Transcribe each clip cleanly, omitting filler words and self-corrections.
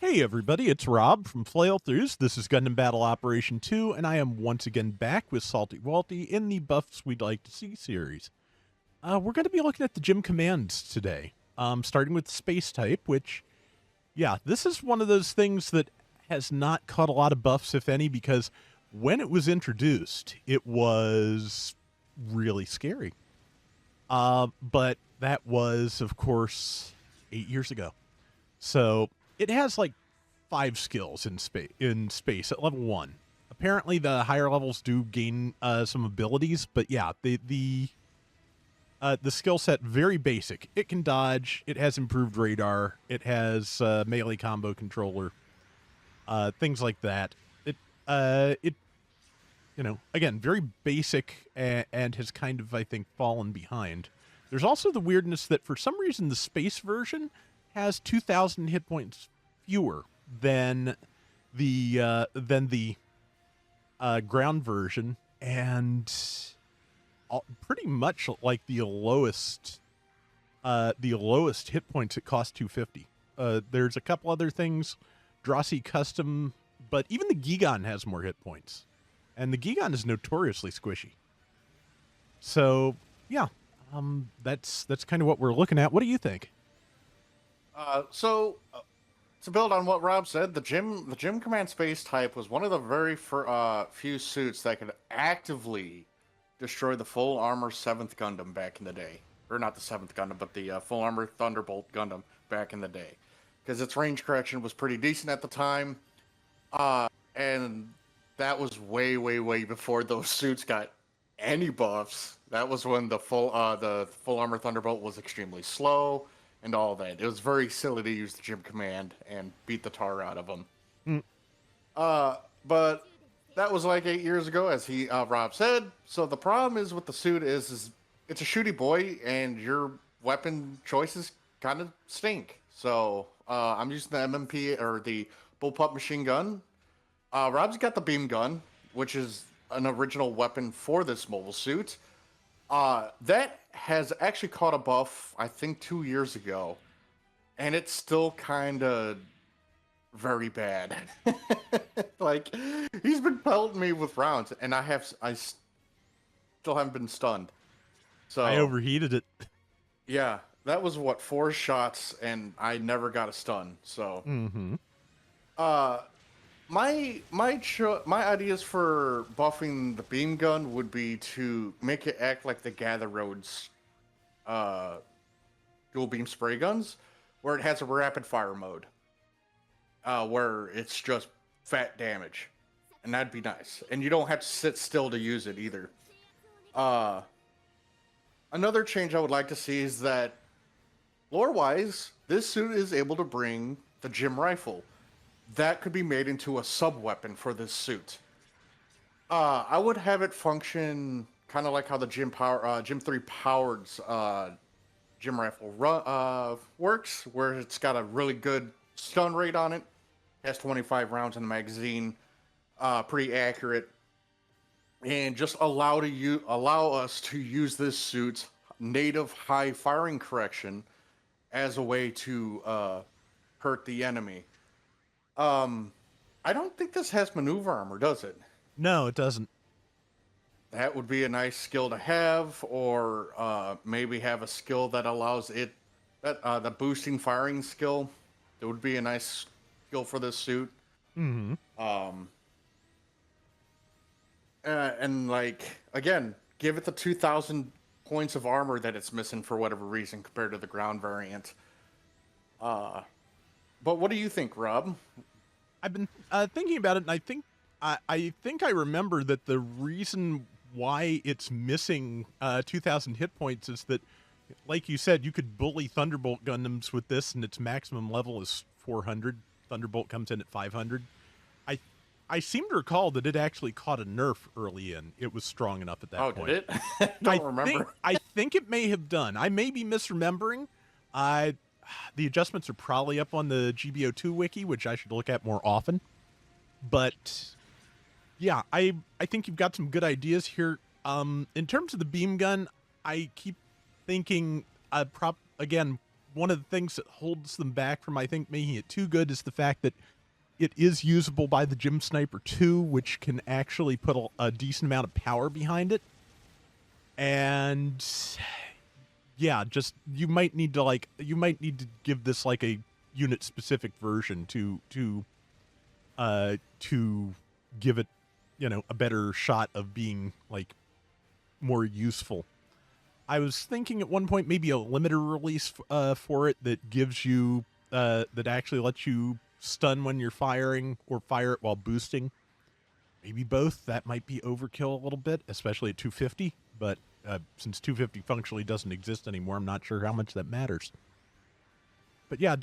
Hey everybody, it's Rob from Flailthroughs. This is Gundam Battle Operation 2, and I am once again back with Salty Walty in the Buffs We'd Like to See series. We're going to be looking at the gym commands today, starting with space type, which, yeah, this is one of those things that has not caught a lot of buffs, if any, because when it was introduced, it was really scary. But that was, of course, 8 years ago. So it has like 5 skills in space at level 1. Apparently, the higher levels do gain some abilities, but yeah, the skill set very basic. It can dodge. It has improved radar. It has melee combo controller. Things like that. It again very basic and has kind of, I think, fallen behind. There's also the weirdness that for some reason the space version has 2,000 hit points fewer than the ground version, and pretty much like the lowest hit points. It costs 250. There's a couple other things, Drosy custom, but even the Gigan has more hit points, and the Gigan is notoriously squishy. So yeah, that's kind of what we're looking at. What do you think? To build on what Rob said, the gym command space type was one of the very few suits that could actively destroy the full armor seventh Gundam back in the day, or not the seventh Gundam, but the full armor Thunderbolt Gundam back in the day, because its range correction was pretty decent at the time, and that was way, way, way before those suits got any buffs. That was when the full armor Thunderbolt was extremely slow and all that. It was very silly to use the gym command and beat the tar out of them. Mm. But that was like 8 years ago, as Rob said. So the problem is with the suit is it's a shooty boy, and your weapon choices kind of stink. So I'm using the MMP, or the bullpup machine gun. Rob's got the beam gun, which is an original weapon for this mobile suit. That has actually caught a buff, I think, 2 years ago, and it's still kind of very bad. Like, he's been pelting me with rounds, and I still haven't been stunned. I So overheated it. yeah, that was what, 4 shots, and I never got a stun. So Mm-hmm. uh, my ideas for buffing the beam gun would be to make it act like the Gather Roads uh, dual beam spray guns, where it has a rapid fire mode, where it's just fat damage, and that'd be nice. And you don't have to sit still to use it either. Uh, Another change I would like to see is that, lore-wise, this suit is able to bring the gym rifle. That could be made into a sub-weapon for this suit. I would have it function kind of like how the Gym 3 powered gym rifle works, where it's got a really good stun rate on it. Has 25 rounds in the magazine, pretty accurate, and just allow us to use this suit's native high firing correction as a way to hurt the enemy. I don't think this has maneuver armor, does it? No, it doesn't. That would be a nice skill to have, or maybe have a skill that allows the boosting firing skill. That would be a nice skill for this suit. Mm-hmm. Um, and like, again, give it the 2,000 points of armor that it's missing for whatever reason compared to the ground variant. But what do you think, Rob? I've been thinking about it, and I think I remember that the reason why it's missing 2,000 hit points is that, like you said, you could bully Thunderbolt Gundams with this, and its maximum level is 400. Thunderbolt comes in at 500. I I seem to recall that it actually caught a nerf early in. It was strong enough at that Oh, point. did it? Don't remember. I think it may have done. I may be misremembering. I the adjustments are probably up on the GBO2 wiki, which I should look at more often. But yeah, I think you've got some good ideas here. In terms of the beam gun, I keep thinking again, one of the things that holds them back from, I think, making it too good is the fact that it is usable by the Gym Sniper 2, which can actually put a decent amount of power behind it. And yeah, just you might need to give this like a unit specific version to give it, a better shot of being like more useful. I was thinking at one point maybe a limited release for it that gives you that actually lets you stun when you're firing or fire it while boosting. Maybe both. That might be overkill a little bit, especially at 250. But since 250 functionally doesn't exist anymore, I'm not sure how much that matters. But yeah,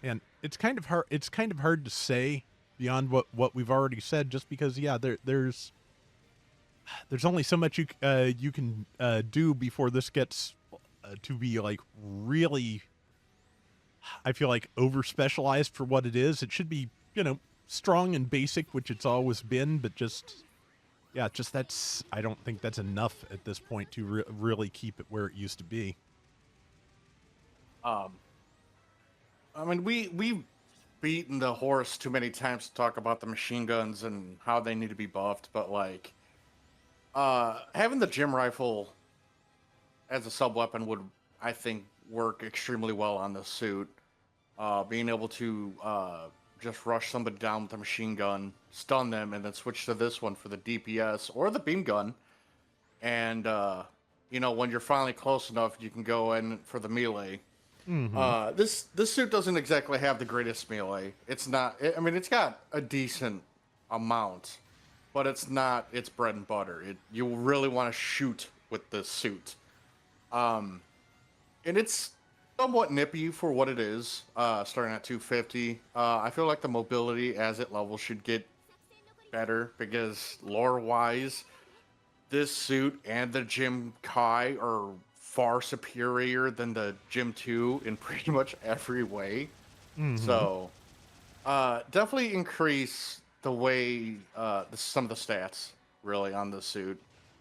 and it's kind of hard. It's kind of hard to say beyond what we've already said, just because there's only so much you can do before this gets to be like really, I feel like, over specialized for what it is. It should be, strong and basic, which it's always been, but just that's, I don't think that's enough at this point to really keep it where it used to be. I mean, we've beaten the horse too many times to talk about the machine guns and how they need to be buffed, but like, having the gym rifle as a sub weapon would, I think, work extremely well on this suit. Being able to just rush somebody down with a machine gun, stun them, and then switch to this one for the DPS or the beam gun. And when you're finally close enough, you can go in for the melee. Mm-hmm. This suit doesn't exactly have the greatest melee. It's not. I mean, it's got a decent amount, but it's not its bread and butter. You really want to shoot with this suit, and it's somewhat nippy for what it is. Starting at 250, I feel like the mobility as it levels should get better because lore-wise, this suit and the Gym Kai are far superior than the Gym 2 in pretty much every way. Mm-hmm. So, definitely increase the way some of the stats really on the suit.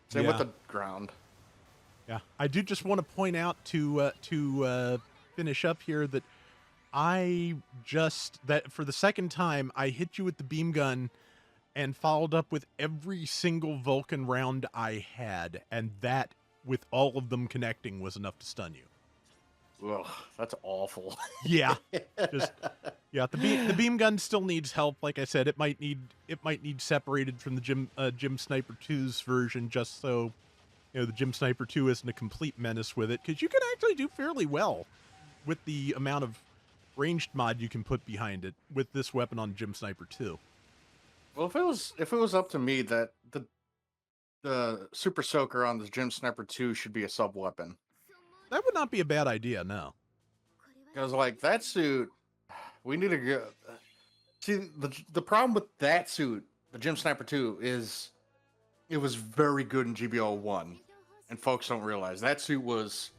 Same with the ground. Yeah, I do just want to point out to finish up here that that for the second time I hit you with the beam gun and followed up with every single Vulcan round I had, and that, with all of them connecting, was enough to stun you. Ugh, that's awful. Yeah, the beam gun still needs help. Like I said, it might need separated from the Gym Sniper 2's version, just so the Gym Sniper 2 isn't a complete menace with it, because you can actually do fairly well with the amount of ranged mod you can put behind it with this weapon on Gym Sniper 2. Well, if it was up to me, that the Super Soaker on the Gym Sniper 2 should be a sub weapon. That would not be a bad idea, no. Because like that suit, we need to go. See, the problem with that suit, the Gym Sniper 2, is it was very good in GBO 1, and folks don't realize that suit was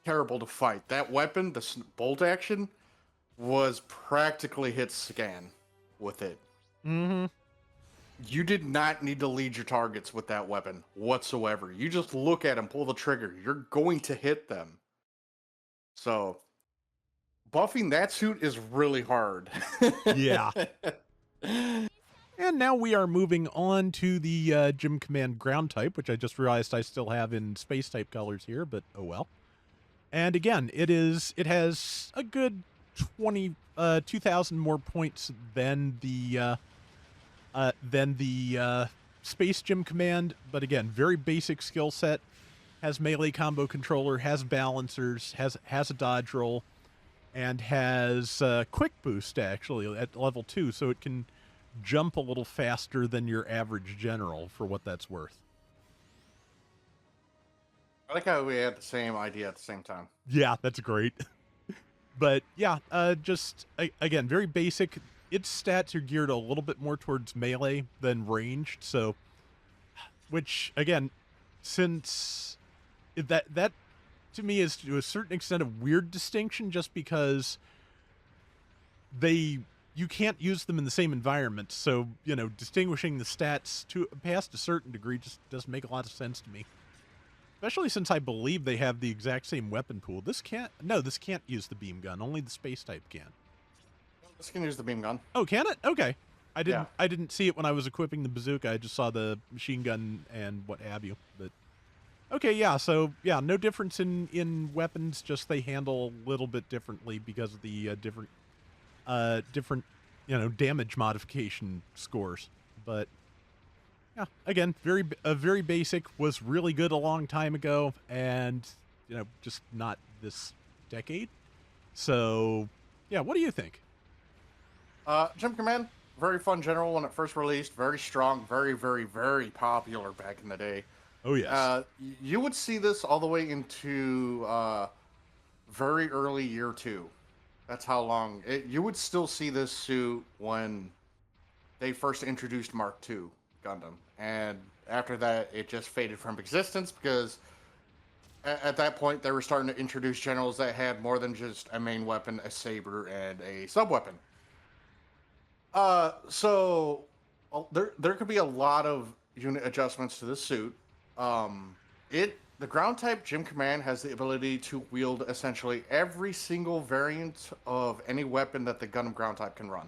terrible to fight. That weapon, the bolt action, was practically hit scan with it. Mm-hmm. You did not need to lead your targets with that weapon whatsoever. You just look at them, pull the trigger. You're going to hit them. So, buffing that suit is really hard. Yeah. And now we are moving on to the Gym Command ground type, which I just realized I still have in space type colors here, but oh well. And again, it has a good 2,000 more points than the Space Gym Command, but again, very basic skill set. Has melee combo controller, has balancers, has a dodge roll, and has quick boost actually at level 2, so it can jump a little faster than your average general, for what that's worth. I like how we had the same idea at the same time. Yeah, that's great. But yeah, again, very basic. Its stats are geared a little bit more towards melee than ranged, so, which again, since that to me is to a certain extent a weird distinction, just because you can't use them in the same environment, so distinguishing the stats to past a certain degree just doesn't make a lot of sense to me. Especially since I believe they have the exact same weapon pool. This can't. No, this can't use the beam gun. Only the space type can. This can use the beam gun. Oh, can it? Okay. I Yeah. didn't. I didn't see it when I was equipping the bazooka. I just saw the machine gun and what have you. But okay, yeah. So yeah, no difference in weapons. Just they handle a little bit differently because of the different damage modification scores. But yeah, again, very basic. Was really good a long time ago, and just not this decade. So yeah, what do you think? Gym Command, very fun general when it first released. Very strong, very, very, very popular back in the day. Oh yes. You would see this all the way into very early year 2. That's how long you would still see this suit when they first introduced Mark II Gundam, and after that, it just faded from existence because at that point they were starting to introduce generals that had more than just a main weapon, a saber, and a sub weapon. So there could be a lot of unit adjustments to this suit. The ground type Gym Command has the ability to wield essentially every single variant of any weapon that the Gundam ground type can run.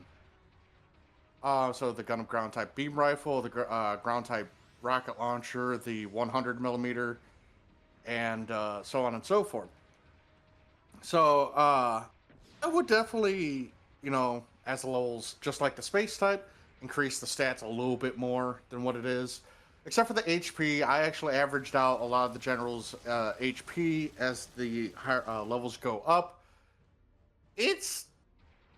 So the Gundam ground type beam rifle, the ground type rocket launcher, the 100 millimeter, and so on and so forth. So I would definitely, as levels, just like the space type, increase the stats a little bit more than what it is. Except for the HP, I actually averaged out a lot of the generals' HP as the higher, levels go up. It's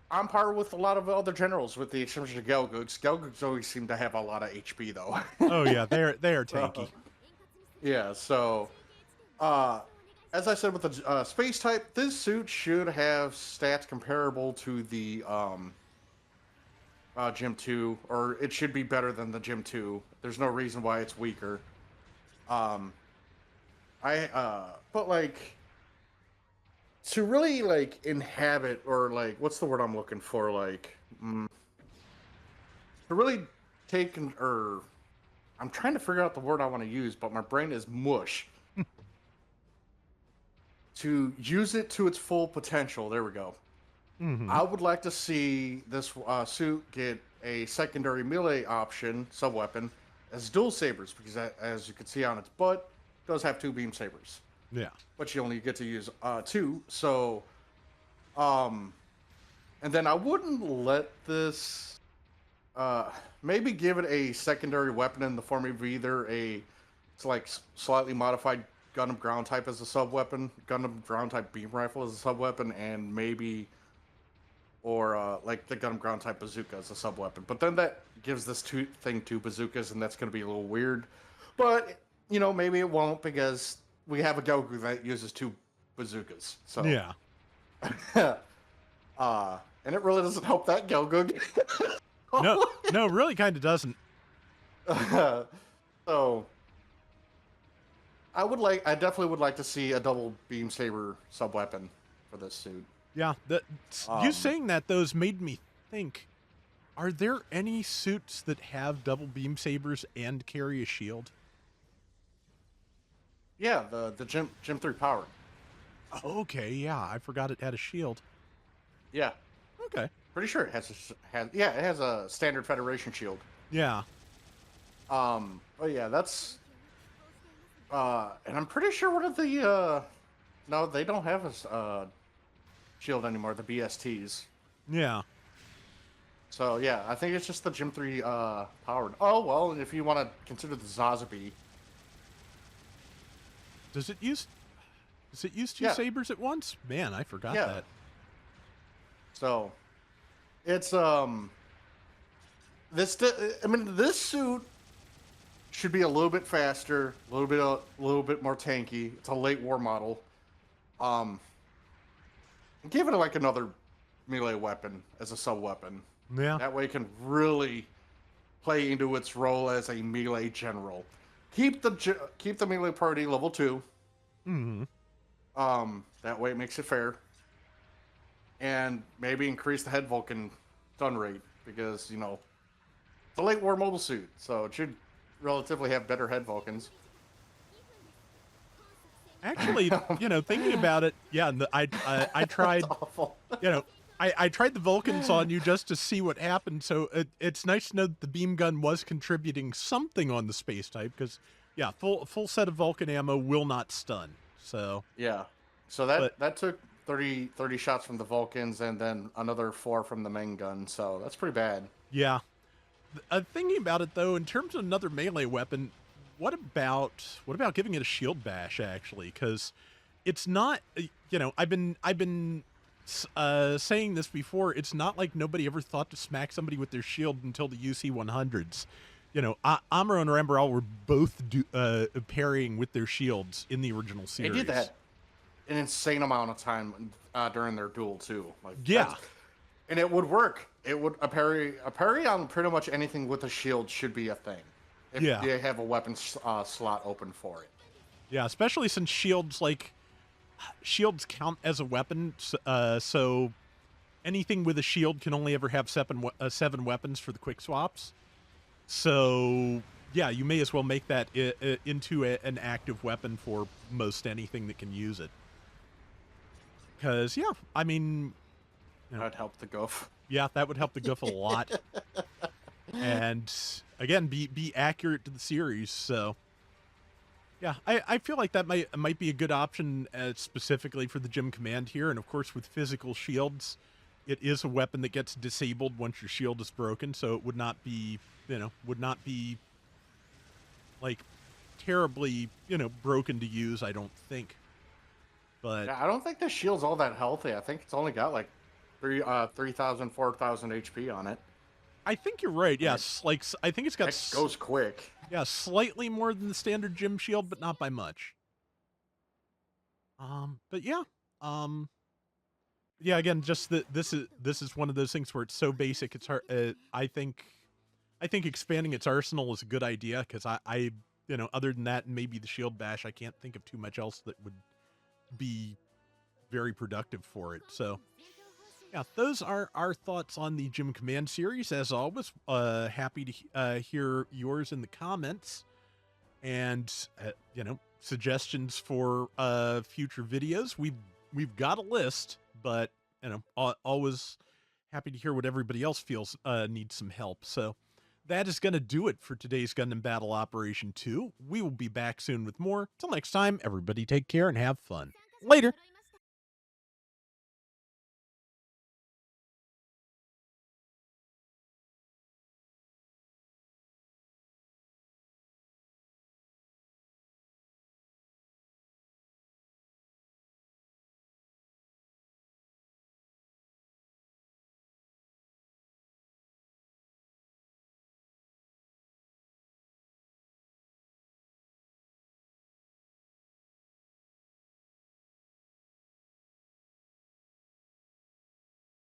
on par with a lot of other generals, with the exception of Gelgugs. Gelgugs always seem to have a lot of HP, though. Oh yeah, they are tanky. Yeah, so as I said with the space type, this suit should have stats comparable to the Gym 2, or it should be better than the Gym 2. There's no reason why it's weaker. But like, to really like inhabit, or like, what's the word I'm looking for? Like, to really take or I'm trying to figure out the word I want to use, but my brain is mush. To use it to its full potential. There we go. Mm-hmm. I would like to see this suit get a secondary melee option, sub-weapon, as dual sabers, because as you can see on its butt, it does have 2 beam sabers. Yeah. But you only get to use 2, so... And then I wouldn't let this... maybe give it a secondary weapon in the form of either it's like slightly modified Gundam ground type as a sub-weapon, Gundam ground type beam rifle as a sub-weapon, and maybe... or like the Gundam ground type bazooka as a sub weapon. But then that gives this 2 bazookas, and that's going to be a little weird. But maybe it won't, because we have a Goku that uses 2 bazookas. So Yeah. And it really doesn't help that Goku. No, really kind of doesn't. So I definitely would like to see a double beam saber sub weapon for this suit. Yeah, you saying that those made me think, are there any suits that have double beam sabers and carry a shield? Yeah, the Gym 3 powered. Okay, yeah, I forgot it had a shield. Yeah. Okay. Pretty sure it it has a standard Federation shield. Yeah. But yeah, that's and I'm pretty sure one of the no, they don't have a shield anymore, the BSTs. Yeah. So yeah, I think it's just the Gym 3 powered. Oh well, and if you want to consider the Zazabi. Does it use 2 Yeah. sabers at once? Man, I forgot Yeah. that. So it's this suit should be a little bit faster, a little bit more tanky. It's a late war model. Give it like another melee weapon as a sub weapon. Yeah. That way it can really play into its role as a melee general. Keep the melee party level 2. Mm-hmm. That way it makes it fair. And maybe increase the head Vulcan stun rate, because it's a late war mobile suit, so it should relatively have better head Vulcans. Actually, thinking about it, yeah, I That's tried, awful. you know, I tried the Vulcans on you just to see what happened. So it's nice to know that the beam gun was contributing something on the space type because, yeah, full set of Vulcan ammo will not stun. So, Yeah. So but that took 30 shots from the Vulcans and then another 4 from the main gun. So that's pretty bad. yeah, thinking about it though, in terms of another melee weapon, what about giving it a shield bash actually? Because it's not, I've been saying this before. It's not like nobody ever thought to smack somebody with their shield until the UC 100s. Amuro and Rambaral were both parrying with their shields in the original They series. did that an insane amount of time during their duel too. Like Yeah, and it would work. It would a parry on pretty much anything with a shield should be a thing if yeah, they have a weapon slot open for it. yeah. Especially since shields count as a weapon. So anything with a shield can only ever have seven weapons for the quick swaps. So yeah, you may as well make that into an active weapon for most anything that can use it. Because yeah, I mean, That'd help the goof. yeah, that would help the goof a lot. And again, be accurate to the series. So yeah, I feel like that might be a good option specifically for the Gym Command here. And of course, with physical shields, it is a weapon that gets disabled once your shield is broken. So it would not be like terribly broken to use. I don't think. But Yeah, I don't think the shield's all that healthy. I think it's only got like 3,000, 4,000 HP on it. I think you're right. Yes, like I think it's got It goes quick. yeah, slightly more than the standard gym shield, but not by much. But yeah, yeah. Again, just this is one of those things where it's so basic. It's hard. I think expanding its arsenal is a good idea because other than that, and maybe the shield bash, I can't think of too much else that would be very productive for it. So yeah, those are our thoughts on the Gym Command series. As always, happy to hear yours in the comments and suggestions for future videos. We've got a list, but always happy to hear what everybody else feels needs some help. So that is going to do it for today's Gundam Battle Operation 2. We will be back soon with more. Till next time, everybody take care and have fun. Later.